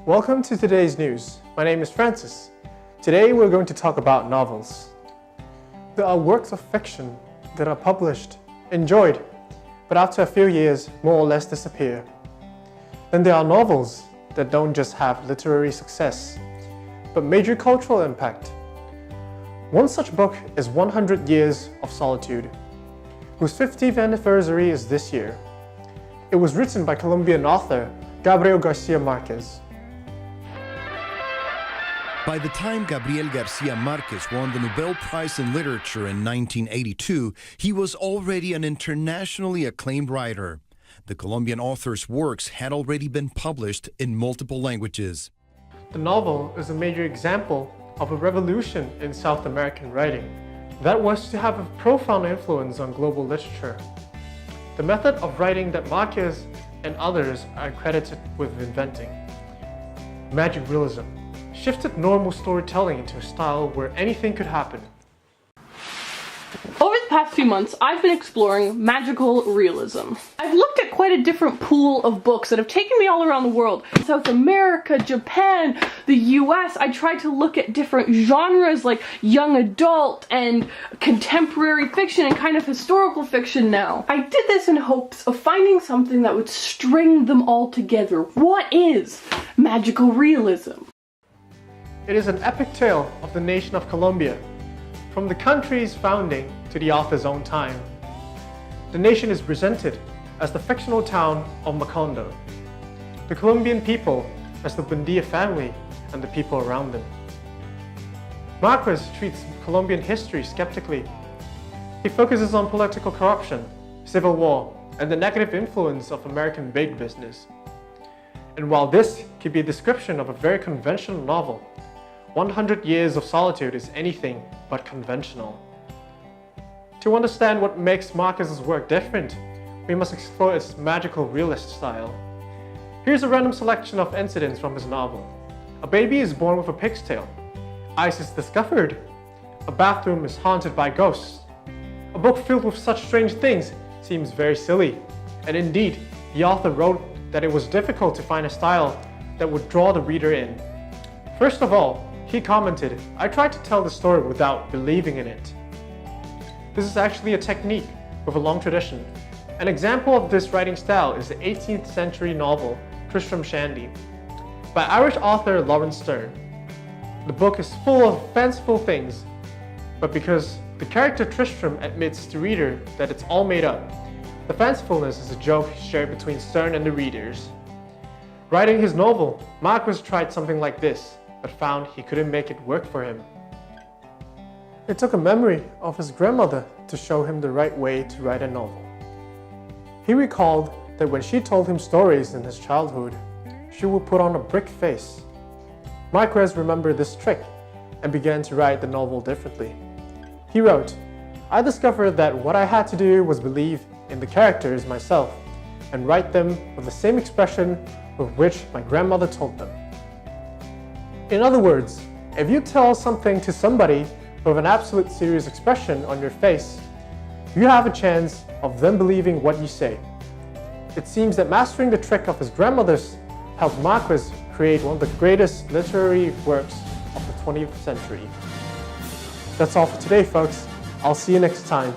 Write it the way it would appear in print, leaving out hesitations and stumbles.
Welcome to today's news. My name is Francis. Today we're going to talk about novels. There are works of fiction that are published, enjoyed, but after a few years more or less disappear. Then there are novels that don't just have literary success, but major cultural impact. One such book is 100 Years of Solitude, whose 50th anniversary is this year. It was written by Colombian author Gabriel Garcia Marquez. By the time Gabriel Garcia Marquez won the Nobel Prize in Literature in 1982, he was already an internationally acclaimed writer. The Colombian author's works had already been published in multiple languages. The novel is a major example of a revolution in South American writing that was to have a profound influence on global literature. The method of writing that Marquez and others are credited with inventing, magic realism, shifted normal storytelling into a style where anything could happen. Over the past few months, I've been exploring magical realism. I've looked at quite a different pool of books that have taken me all around the world. South America, Japan, the US. I tried to look at different genres like young adult and contemporary fiction and kind of historical fiction now. I did this in hopes of finding something that would string them all together. What is magical realism? It is an epic tale of the nation of Colombia, from the country's founding to the author's own time. The nation is presented as the fictional town of Macondo, the Colombian people as the Buendia family and the people around them. Marquez treats Colombian history skeptically. He focuses on political corruption, civil war, and the negative influence of American big business. And while this could be a description of a very conventional novel, 100 Years of Solitude is anything but conventional. To understand what makes Marquez's work different, we must explore its magical realist style. Here's a random selection of incidents from his novel. A baby is born with a pig's tail. Ice is discovered. A bathroom is haunted by ghosts. A book filled with such strange things seems very silly. And indeed, the author wrote that it was difficult to find a style that would draw the reader in. First of all, he commented, "I tried to tell the story without believing in it." This is actually a technique with a long tradition. An example of this writing style is the 18th century novel Tristram Shandy by Irish author Lawrence Sterne. The book is full of fanciful things, but because the character Tristram admits to the reader that it's all made up, the fancifulness is a joke shared between Sterne and the readers. Writing his novel, Marquez tried something like this, but found he couldn't make it work for him. It took a memory of his grandmother to show him the right way to write a novel. He recalled that when she told him stories in his childhood, she would put on a brick face. Marquez remembered this trick and began to write the novel differently. He wrote, "I discovered that what I had to do was believe in the characters myself and write them with the same expression with which my grandmother told them." In other words, if you tell something to somebody with an absolute serious expression on your face, you have a chance of them believing what you say. It seems that mastering the trick of his grandmother's helped Marquez create one of the greatest literary works of the 20th century. That's all for today, folks. I'll see you next time.